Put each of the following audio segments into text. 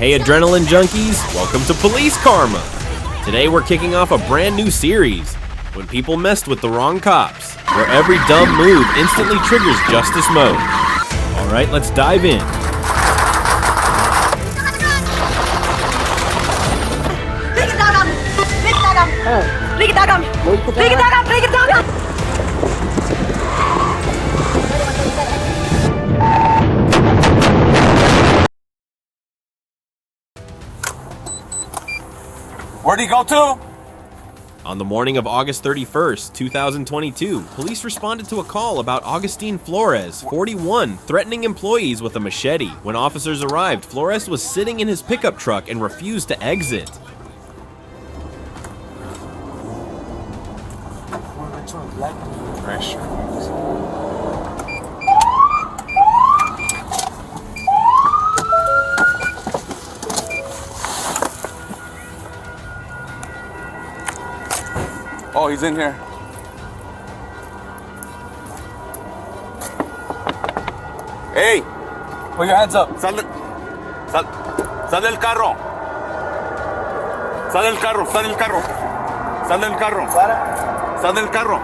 Hey adrenaline junkies, welcome to Police Karma. Today we're kicking off a brand new series, When People Messed with the Wrong Cops, where every dumb move instantly triggers justice mode. Alright, let's dive in. Where'd he go to? On the morning of August 31st, 2022, police responded to a call about Augustine Flores, 41, threatening employees with a machete. When officers arrived, Flores was sitting in his pickup truck and refused to exit. Oh, he's in here. Hey, put your hands up. Sal del carro. Sal del carro, sal del carro. Sal del carro. Sal del carro.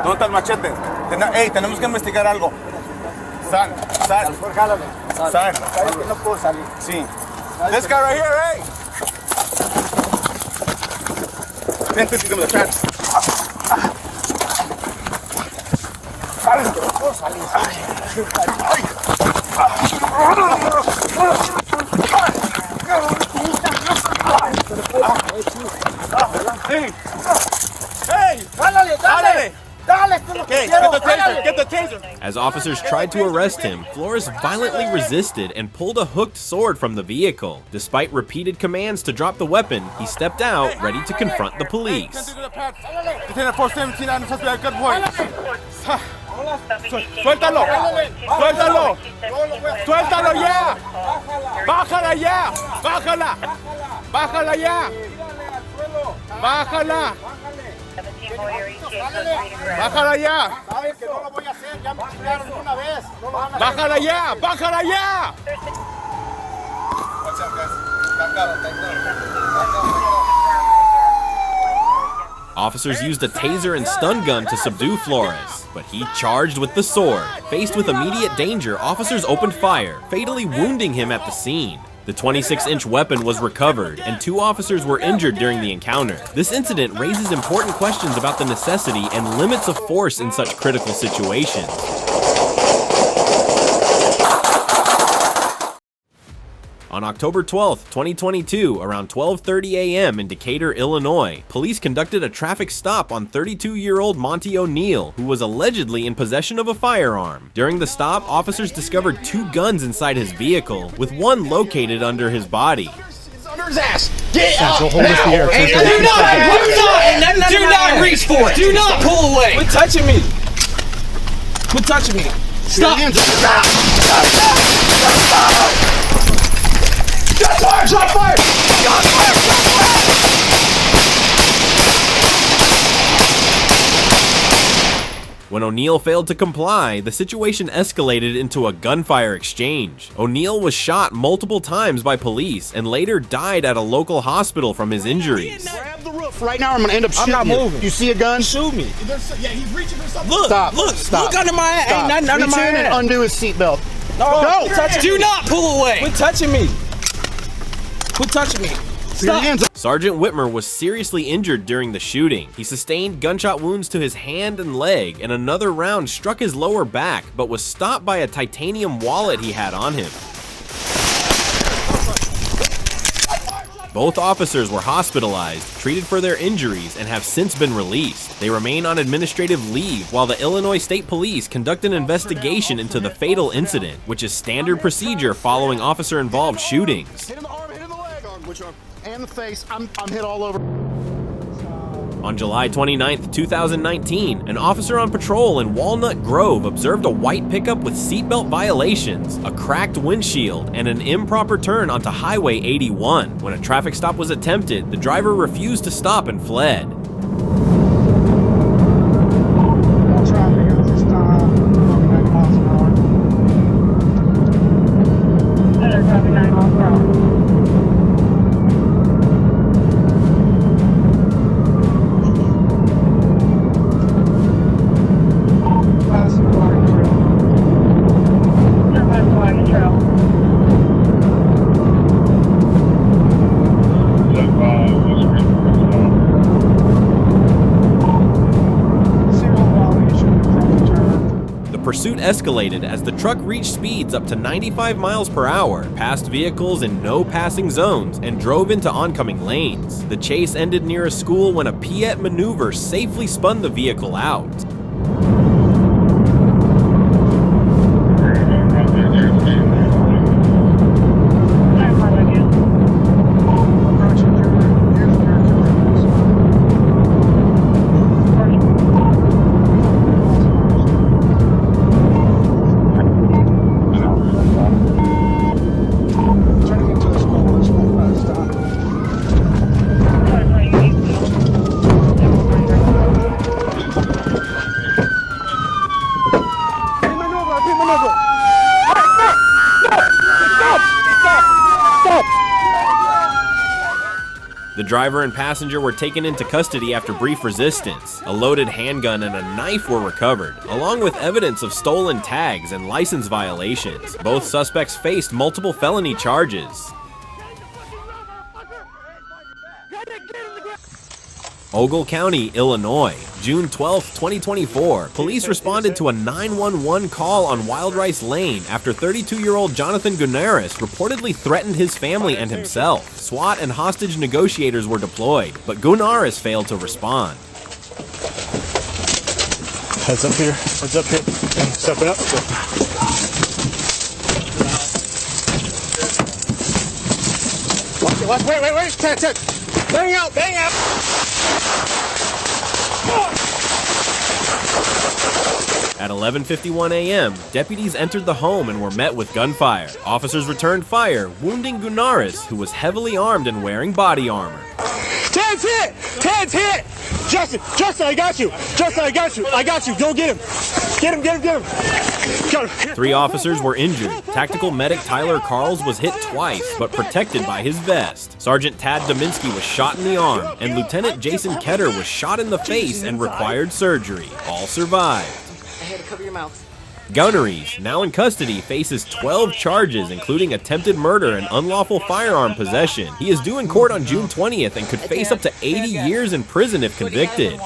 ¿Dónde está el machete? Hey, tenemos que investigar algo. Sal. Sal. No puedo salir. Sí. This guy right here, hey. Vente, sígueme atrás. Sabes que no puedo salir. Hey! Dale! Get the taser! As officers tried to arrest him, Flores violently resisted and pulled a hooked sword from the vehicle. Despite repeated commands to drop the weapon, he stepped out, ready to confront the police. ¡Suéltalo! ¡Suéltalo! ¡Suéltalo ya! ¡Bájala ya! ¡Bájala! ¡Bájala ya! ¡Bájala! ¡Bájala ya! Sabes que no lo voy a hacer, ya me chingaron una vez. No lo van a hacer. ¡Bájala ya! ¡Bájala ya! Officers used a taser and stun gun to subdue Flores, but he charged with the sword. Faced with immediate danger, officers opened fire, fatally wounding him at the scene. The 26-inch weapon was recovered, and 2 officers were injured during the encounter. This incident raises important questions about the necessity and limits of force in such critical situations. On October 12, 2022, around 12:30 a.m. in Decatur, Illinois, police conducted a traffic stop on 32-year-old Monty O'Neill, who was allegedly in possession of a firearm. During the stop, officers discovered 2 guns inside his vehicle, with one located under his body. It's under his ass. Get Central, up hold us now. the air. Do not reach for it. Do not pull away. Quit touching me. Quit touching me. Stop. Shot fire! When O'Neill failed to comply, the situation escalated into a gunfire exchange. O'Neill was shot multiple times by police and later died at a local hospital from his injuries. Grab the roof right now. I'm gonna end up shooting not you. moving. You see a gun? Shoot me. Yeah, he's reaching for something. Look, Stop. look, Stop. look under my ass. Stop. Ain't nothing under Reach my in and ass. undo his seatbelt. No, Go. do not pull away. Quit touching me. Quit touching me. Stop. Your hands up. Sergeant Whitmer was seriously injured during the shooting. He sustained gunshot wounds to his hand and leg, and another round struck his lower back, but was stopped by a titanium wallet he had on him. Both officers were hospitalized, treated for their injuries, and have since been released. They remain on administrative leave while the Illinois State Police conduct an investigation into the fatal incident, which is standard procedure following officer-involved shootings. Hit in the arm, hit in the leg. Which arm? And the face. I'm hit all over. On July 29, 2019, an officer on patrol in Walnut Grove observed a white pickup with seatbelt violations, a cracked windshield, and an improper turn onto Highway 81. When a traffic stop was attempted, the driver refused to stop and fled. escalated as the truck reached speeds up to 95 miles per hour, passed vehicles in no passing zones, and drove into oncoming lanes. The chase ended near a school when a Piet maneuver safely spun the vehicle out. The driver and passenger were taken into custody after brief resistance. A loaded handgun and a knife were recovered, along with evidence of stolen tags and license violations. Both suspects faced multiple felony charges. Ogle County, Illinois, June 12, 2024. Police responded to a 911 call on Wild Rice Lane after 32-year-old Jonathan Gunaris reportedly threatened his family and himself. SWAT and hostage negotiators were deployed, but Gunaris failed to respond. Heads up here. Heads up here. Step it up. Watch, wait. Ted. Bang out. At 11:51 a.m., deputies entered the home and were met with gunfire. Officers returned fire, wounding Gunaris, who was heavily armed and wearing body armor. Ted's hit! Justin, I got you! Go get him! Get him! Got him. 3 officers were injured. Tactical medic Tyler Carls was hit twice, but protected by his vest. Sergeant Tad Dominski was shot in the arm, and Lieutenant Jason Ketter was shot in the face and required surgery. All survived. I had to cover your mouth. Gunneries, now in custody, faces 12 charges, including attempted murder and unlawful firearm possession. He is due in court on June 20th and could face up to 80 years in prison if convicted.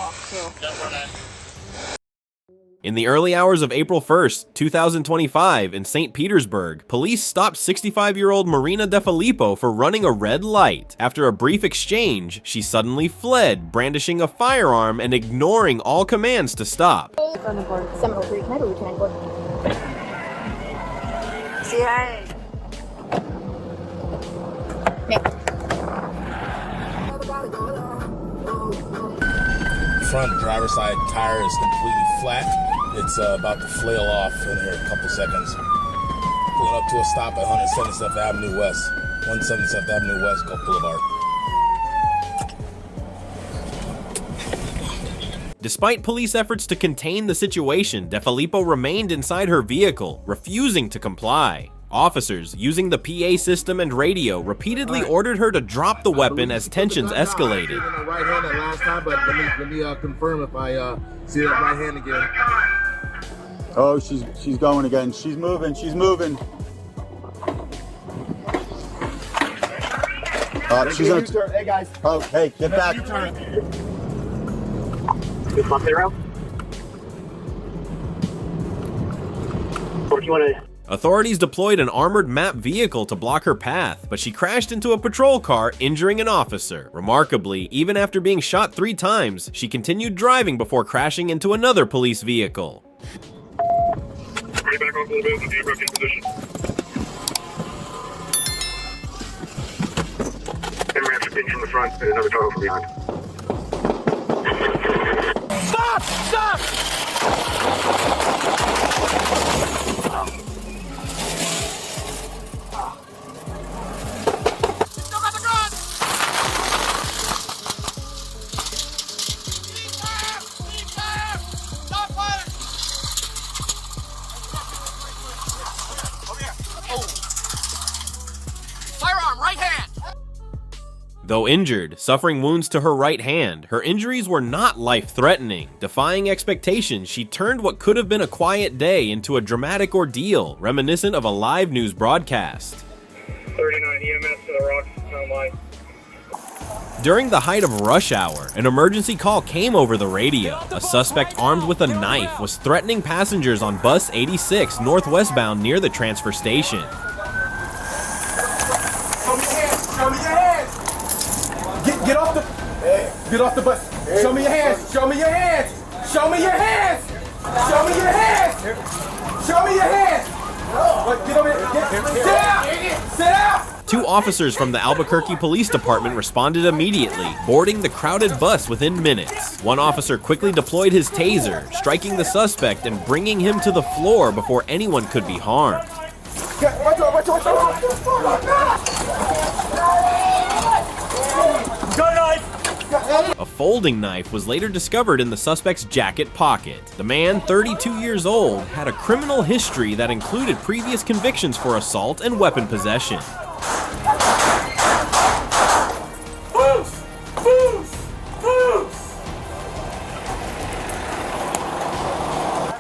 In the early hours of April 1st, 2025, in St. Petersburg, police stopped 65-year-old Marina DeFilippo for running a red light. After a brief exchange, she suddenly fled, brandishing a firearm and ignoring all commands to stop. Front driver's side tire is completely flat. It's about to flail off in here a couple seconds. Pulling up to a stop at 177th Avenue West. 177th Avenue West, Gulf Boulevard. Despite police efforts to contain the situation, DeFilippo remained inside her vehicle, refusing to comply. Officers, using the PA system and radio, repeatedly ordered her to drop the weapon as tensions escalated. Right hand that last time, but let me confirm if I see that right hand again. Oh, she's going again. She's moving. She's moving. She's gonna. Hey guys. Oh, hey, get back. Authorities deployed an armored MAP vehicle to block her path, but she crashed into a patrol car, injuring an officer. Remarkably, even after being shot 3 times, she continued driving before crashing into another police vehicle. Bring back off a little bit with the deep position. And ramps pinch from the front and another toggle from behind. Stop! Though injured, suffering wounds to her right hand, her injuries were not life-threatening. Defying expectations, she turned what could have been a quiet day into a dramatic ordeal, reminiscent of a live news broadcast. 39 EMS to the Rocks, town line. During the height of rush hour, an emergency call came over the radio. A suspect armed with a knife was threatening passengers on bus 86 northwestbound near the transfer station. Show me your hands. Get off the bus. Show me your hands. Show me your hands. Show me your hands. Show me your hands. Show me your hands. Get over here. Sit down. Sit down. 2 officers from the Albuquerque Police Department responded immediately, boarding the crowded bus within minutes. One officer quickly deployed his taser, striking the suspect and bringing him to the floor before anyone could be harmed. A folding knife was later discovered in the suspect's jacket pocket. The man, 32 years old, had a criminal history that included previous convictions for assault and weapon possession.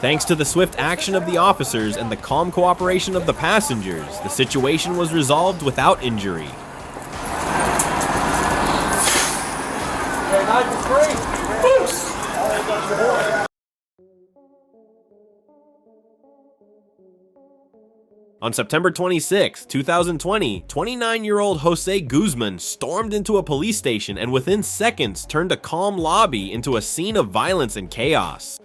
Thanks to the swift action of the officers and the calm cooperation of the passengers, the situation was resolved without injury. On September 26, 2020, 29-year-old Jose Guzman stormed into a police station and within seconds turned a calm lobby into a scene of violence and chaos.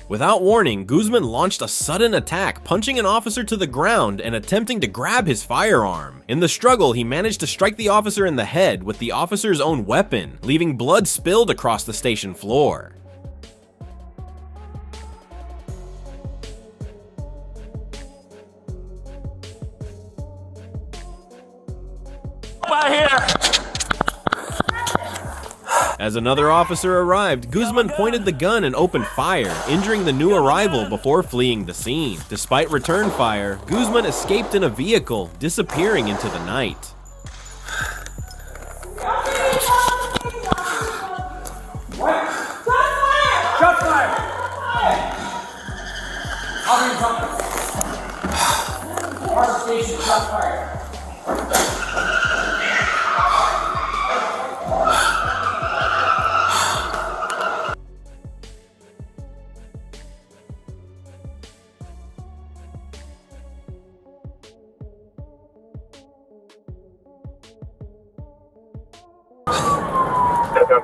Without warning, Guzman launched a sudden attack, punching an officer to the ground and attempting to grab his firearm. In the struggle, he managed to strike the officer in the head with the officer's own weapon, leaving blood spilled across the station floor. As another officer arrived, Guzman pointed the gun and opened fire, injuring the new arrival before fleeing the scene. Despite return fire, Guzman escaped in a vehicle, disappearing into the night. Shot fire! Our station shot fire.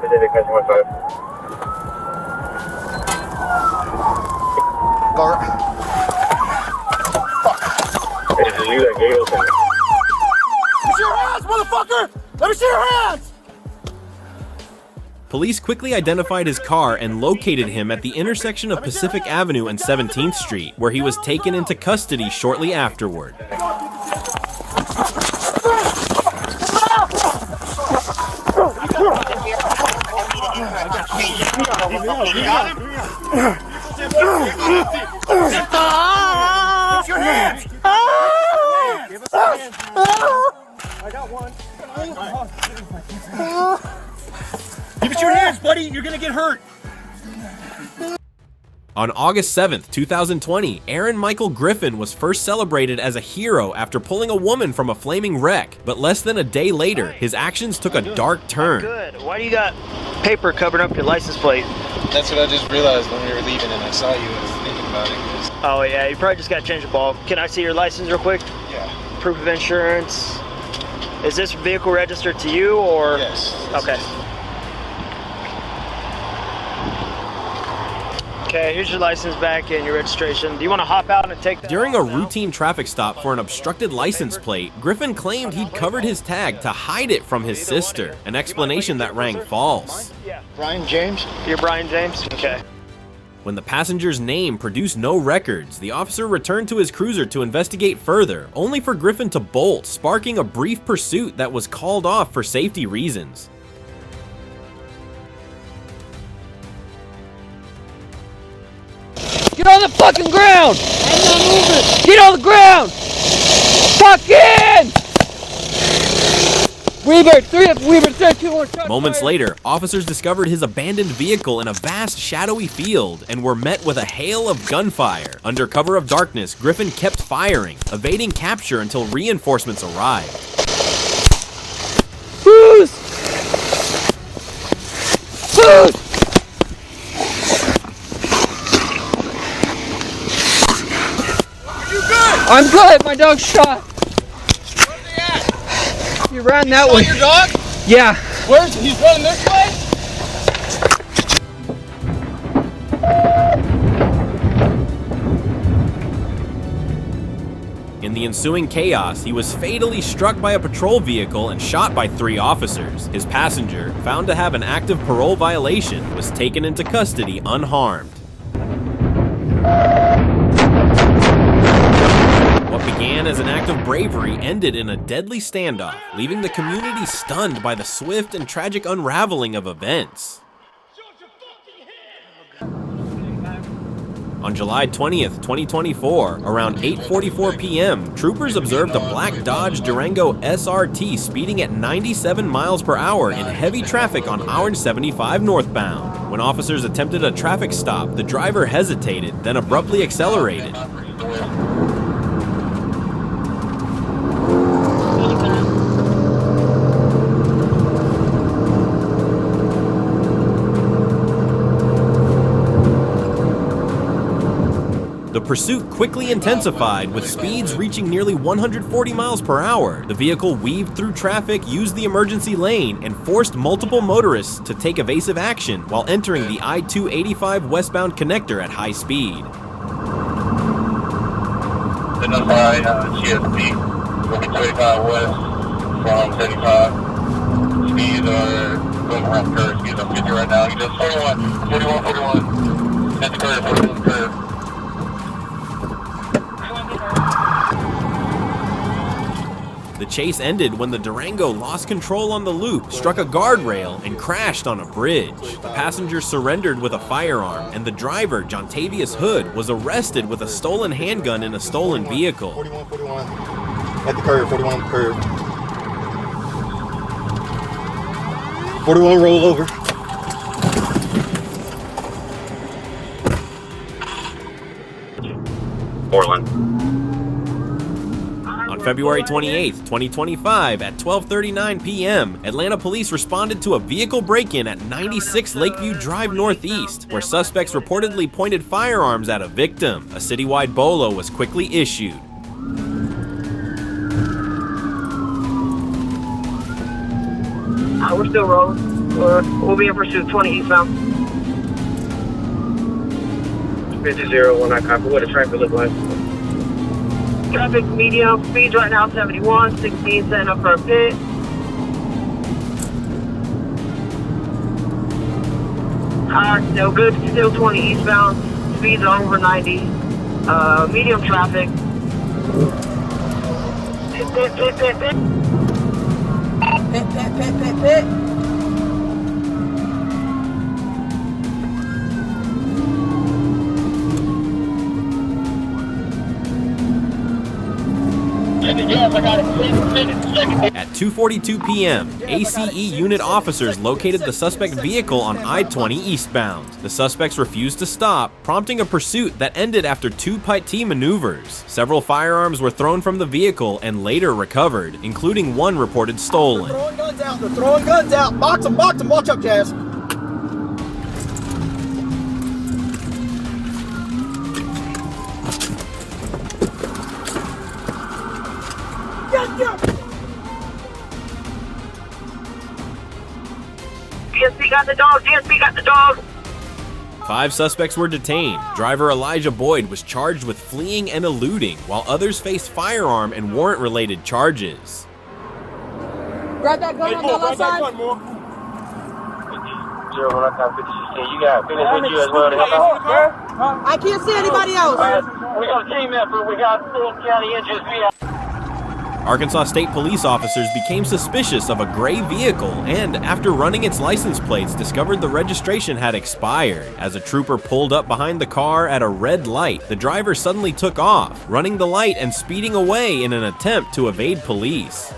Pacific 915. Hey, did you that gate open? Let me see your hands, motherfucker! Let me see your hands! Police quickly identified his car and located him at the intersection of Pacific Avenue and 17th Street, where he was taken into custody shortly afterward. Put your hands! Give us your hands. I got one. Give us your hands, buddy. You're gonna get hurt. On August 7th, 2020, Aaron Michael Griffin was first celebrated as a hero after pulling a woman from a flaming wreck, but less than a day later, his actions took a dark turn. Good. Why do you got paper covering up your license plate? That's what I just realized when we were leaving and I saw you. I was thinking about it. Oh yeah, you probably just got to change the ball. Can I see your license real quick? Yeah. Proof of insurance. Is this vehicle registered to you or? Yes. Okay. Okay, here's your license back and your registration. Do you want to hop out and take that? During a routine traffic stop for an obstructed license plate, Griffin claimed he'd covered his tag to hide it from his sister, an explanation that rang false. Yeah. Brian James? You're Brian James? Okay. When the passenger's name produced no records, the officer returned to his cruiser to investigate further, only for Griffin to bolt, sparking a brief pursuit that was called off for safety reasons. Get on the fucking ground! I'm not moving! Get on the ground! Fuck in! Weaver 3-2-1 shot. Moments fired. later, officers discovered his abandoned vehicle in a vast shadowy field and were met with a hail of gunfire. Under cover of darkness, Griffin kept firing, evading capture until reinforcements arrived. Boost! Boost! I'm good. My dog's shot. Where's he at? He ran that way. Your dog? Yeah. Where's he's running this way? In the ensuing chaos, he was fatally struck by a patrol vehicle and shot by 3 officers. His passenger, found to have an active parole violation, was taken into custody unharmed. What began as an act of bravery ended in a deadly standoff, leaving the community stunned by the swift and tragic unraveling of events. On July 20th, 2024, around 8:44 p.m., troopers observed a black Dodge Durango SRT speeding at 97 miles per hour in heavy traffic on Orange 75 northbound. When officers attempted a traffic stop, the driver hesitated, then abruptly accelerated. The pursuit quickly intensified, with speeds reaching nearly 140 miles per hour. The vehicle weaved through traffic, used the emergency lane, and forced multiple motorists to take evasive action while entering the I-285 westbound connector at high speed. Identify GSP, looking 285 west from 75. Speeds are going around curve. Speeds up 50 right now. He does 41. Hit the curve, 41 curve. The chase ended when the Durango lost control on the loop, struck a guardrail, and crashed on a bridge. The passenger surrendered with a firearm, and the driver, Jontavius Hood, was arrested with a stolen handgun in a stolen vehicle. 41. At the curve, 41 curve. 41 roll over. Portland. On February 28, 2025, at 12:39 p.m., Atlanta police responded to a vehicle break-in at 96 Lakeview Drive Northeast, where suspects reportedly pointed firearms at a victim. A citywide BOLO was quickly issued. We're still rolling. We'll be in pursuit 20 eastbound. 50-1, I copy. What does traffic look like? Traffic medium, speeds right now 71, 16 setting up for a pit. Still good, still 20 eastbound, speeds are over 90. Medium traffic. Pit. At 2:42 p.m., ACE unit officers located the suspect vehicle on I-20 eastbound. The suspects refused to stop, prompting a pursuit that ended after 2 PIT maneuvers. Several firearms were thrown from the vehicle and later recovered, including one reported stolen. They're throwing guns out. Box them, watch up, Jazz. DSP got the dog. 5 suspects were detained. Driver Elijah Boyd was charged with fleeing and eluding, while others faced firearm and warrant-related charges. Grab that gun on the left side. 0-1, I copy 50-16. You got business with you as well to help out? I can't see anybody else. We got a team effort. We got full county engines. Arkansas State police officers became suspicious of a gray vehicle and, after running its license plates, discovered the registration had expired. As a trooper pulled up behind the car at a red light, the driver suddenly took off, running the light and speeding away in an attempt to evade police.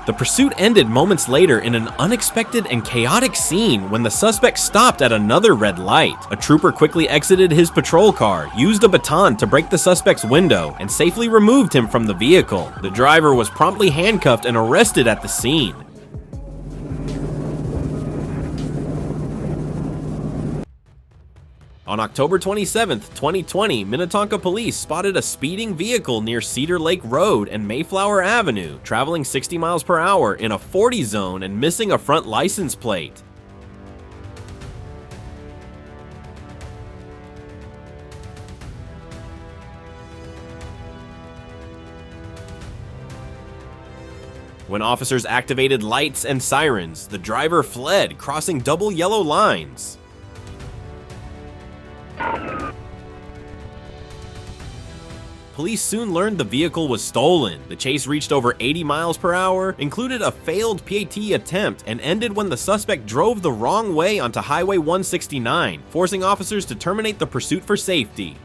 The pursuit ended moments later in an unexpected and chaotic scene when the suspect stopped at another red light. A trooper quickly exited his patrol car, used a baton to break the suspect's window, and safely removed him from the vehicle. The driver was promptly handcuffed and arrested at the scene. On October 27, 2020, Minnetonka police spotted a speeding vehicle near Cedar Lake Road and Mayflower Avenue, traveling 60 miles per hour in a 40 zone and missing a front license plate. When officers activated lights and sirens, the driver fled, crossing double yellow lines. Police soon learned the vehicle was stolen. The chase reached over 80 miles per hour, included a failed PAT attempt, and ended when the suspect drove the wrong way onto Highway 169, forcing officers to terminate the pursuit for safety.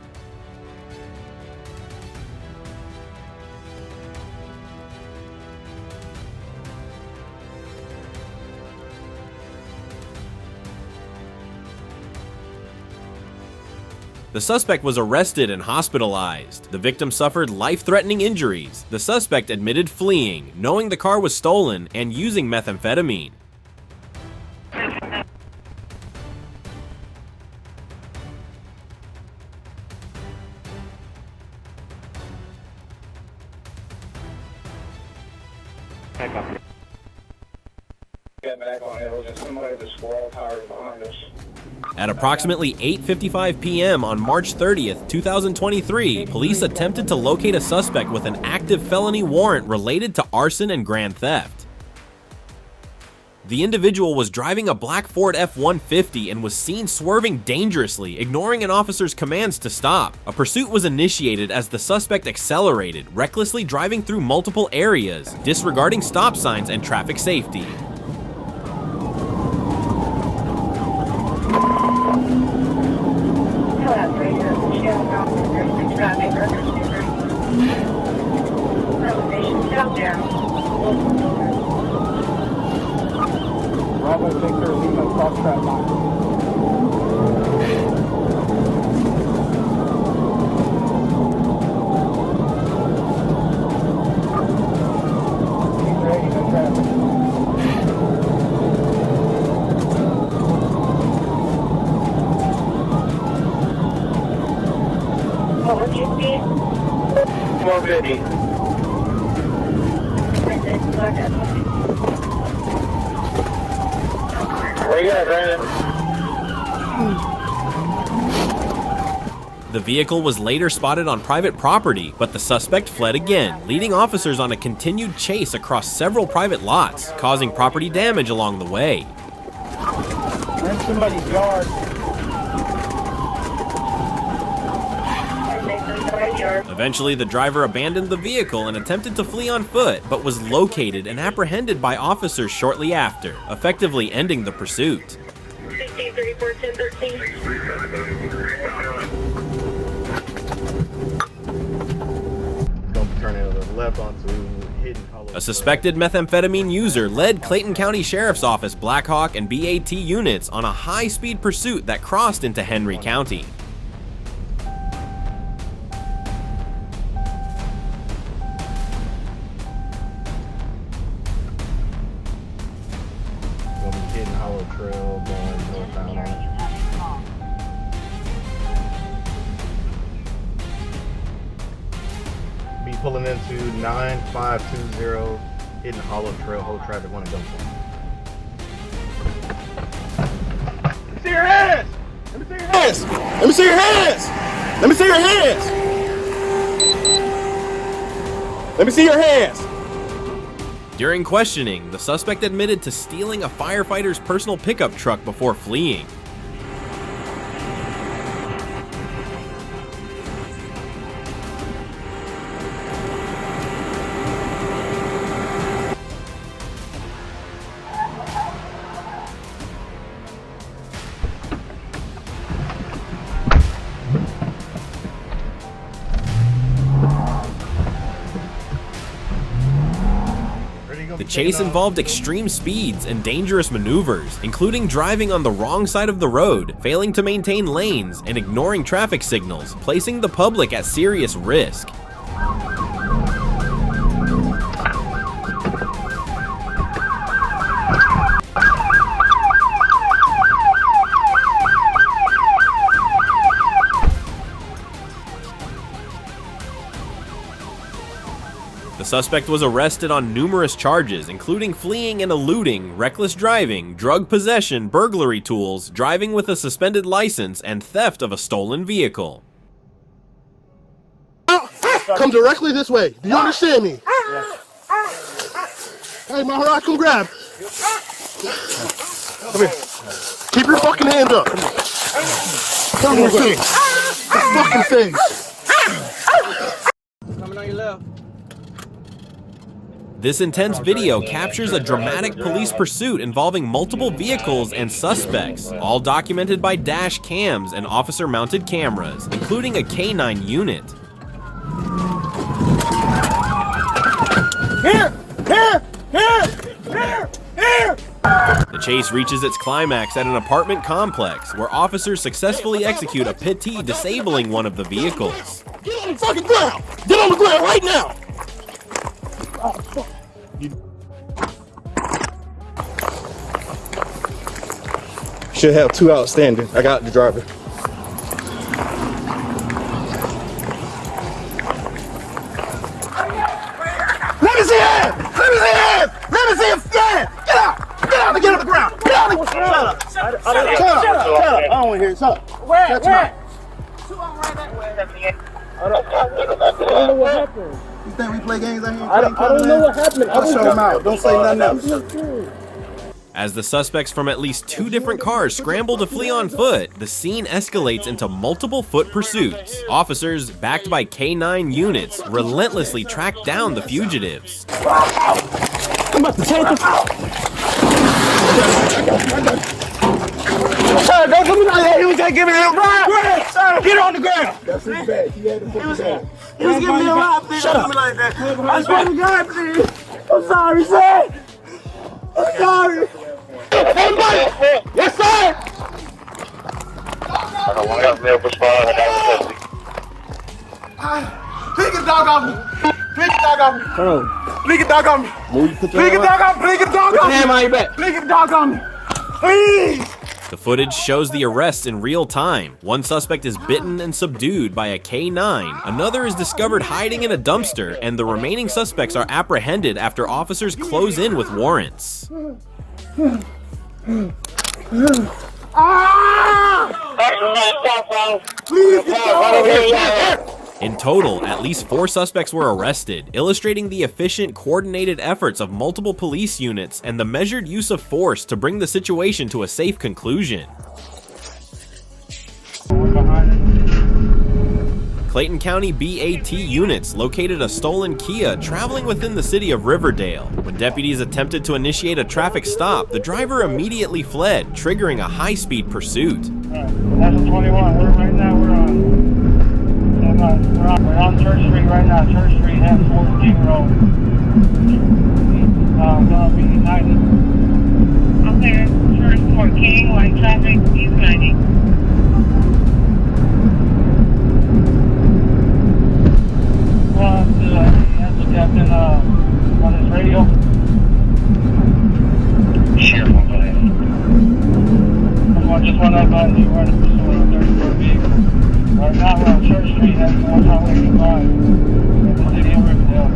The suspect was arrested and hospitalized. The victim suffered life-threatening injuries. The suspect admitted fleeing, knowing the car was stolen, and using methamphetamine. At approximately 8:55 p.m. on March 30th, 2023, police attempted to locate a suspect with an active felony warrant related to arson and grand theft. The individual was driving a black Ford F-150 and was seen swerving dangerously, ignoring an officer's commands to stop. A pursuit was initiated as the suspect accelerated, recklessly driving through multiple areas, disregarding stop signs and traffic safety. The vehicle was later spotted on private property, but the suspect fled again, leading officers on a continued chase across several private lots, causing property damage along the way. We're in somebody's yard. Eventually, the driver abandoned the vehicle and attempted to flee on foot, but was located and apprehended by officers shortly after, effectively ending the pursuit. 1634 1013. A suspected methamphetamine user led Clayton County Sheriff's Office Blackhawk and BAT units on a high-speed pursuit that crossed into Henry County. Pulling into 9520 Hidden Hollow Trail, hold traffic, want to Gunfire. Let me see your hands! Let me see your hands! Let me see your hands! Let me see your hands! Let me see your hands! During questioning, the suspect admitted to stealing a firefighter's personal pickup truck before fleeing. The chase involved extreme speeds and dangerous maneuvers, including driving on the wrong side of the road, failing to maintain lanes, and ignoring traffic signals, placing the public at serious risk. The suspect was arrested on numerous charges, including fleeing and eluding, reckless driving, drug possession, burglary tools, driving with a suspended license, and theft of a stolen vehicle. Come directly this way. Do you understand me? Hey, Maharaj, come grab. Come here. Keep your fucking hand up. Come on, your face. Fucking face. Coming on your left. This intense video captures a dramatic police pursuit involving multiple vehicles and suspects, all documented by dash cams and officer-mounted cameras, including a K9 unit. Here! The chase reaches its climax at an apartment complex, where officers successfully execute a PT, disabling one of the vehicles. Get on the fucking ground! Get on the ground right now! Should have 2 outstanding. I got the driver. Let me see him! Let me see him! Let me see him! Yeah! Get out! Get out and get on the ground! Get out! Shut up! Shut up! I don't want to hear it. Shut up! Where? I don't know what happened. You think we play games out here? I don't know what happened. I'll show them out. Don't say nothing else. As the suspects from at least 2 different cars scramble to flee on foot, the scene escalates into multiple foot pursuits. Officers, backed by K9 units, relentlessly track down the fugitives. I'm about to take him out. Sir, don't come out there. He was gonna give me a ride. Sir, get on the ground. That's his bag. He was giving me a ride. Please don't come like that. I swear to God, please. I'm sorry, sir. I'm sorry. Yes, sir. Please get the dog off me. Please get the dog off me. Please get the dog off me. Please get the dog off me. Please get the dog off me. Please get the dog off me. Please. The footage shows the arrests in real time. One suspect is bitten and subdued by a K9, another is discovered hiding in a dumpster, and the remaining suspects are apprehended after officers close in with warrants. In total, at least 4 suspects were arrested, illustrating the efficient, coordinated efforts of multiple police units and the measured use of force to bring the situation to a safe conclusion. Clayton County BAT units located a stolen Kia traveling within the city of Riverdale. When deputies attempted to initiate a traffic stop, the driver immediately fled, triggering a high-speed pursuit. That's 21. We're on Church Street right now. Church Street has 14 Road. Gonna be United. I'm there. Church 14, like traffic, United. That's the captain on his radio. Sure, I just went up on you. We're in pursuit of a 34 vehicle. Right now we're on Church Street, that's on Highway 85 in the city of Riverdale.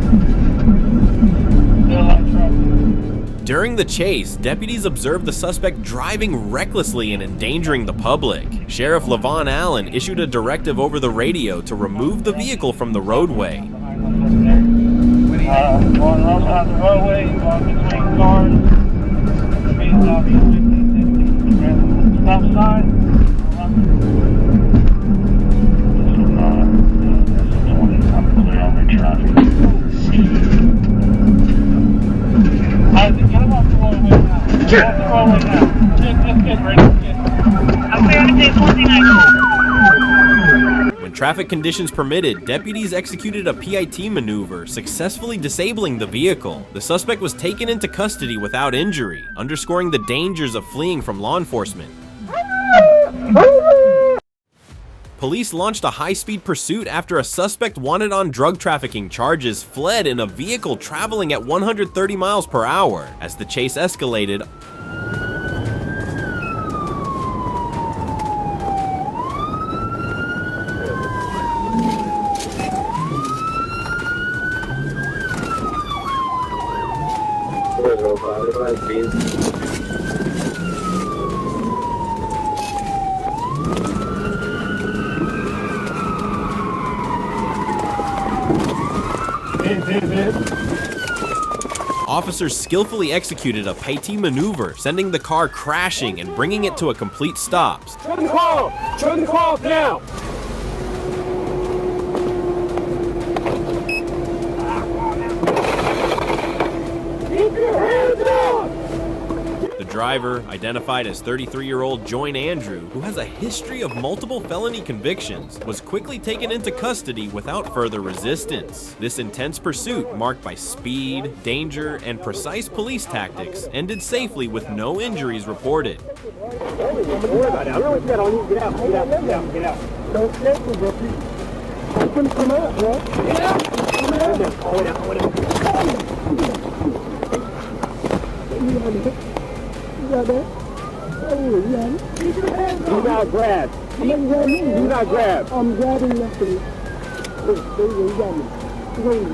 Still like traffic. During the chase, deputies observed the suspect driving recklessly and endangering the public. Sheriff Levon Allen issued a directive over the radio to remove the vehicle from the roadway. Going around the roadway, going between cars. Stop sign. When traffic conditions permitted, deputies executed a PIT maneuver, successfully disabling the vehicle. The suspect was taken into custody without injury, underscoring the dangers of fleeing from law enforcement. Police launched a high-speed pursuit after a suspect wanted on drug trafficking charges fled in a vehicle traveling at 130 miles per hour. As the chase escalated, officers skillfully executed a PIT maneuver, sending the car crashing and bringing it to a complete stop. Turn the car! Turn the car now! Keep your hands up! The driver, identified as 33-year-old Joyne Andrew, who has a history of multiple felony convictions, was quickly taken into custody without further resistance. This intense pursuit, marked by speed, danger, and precise police tactics, ended safely with no injuries reported. Do not grab. Do not grab. I'm grabbing nothing. Please,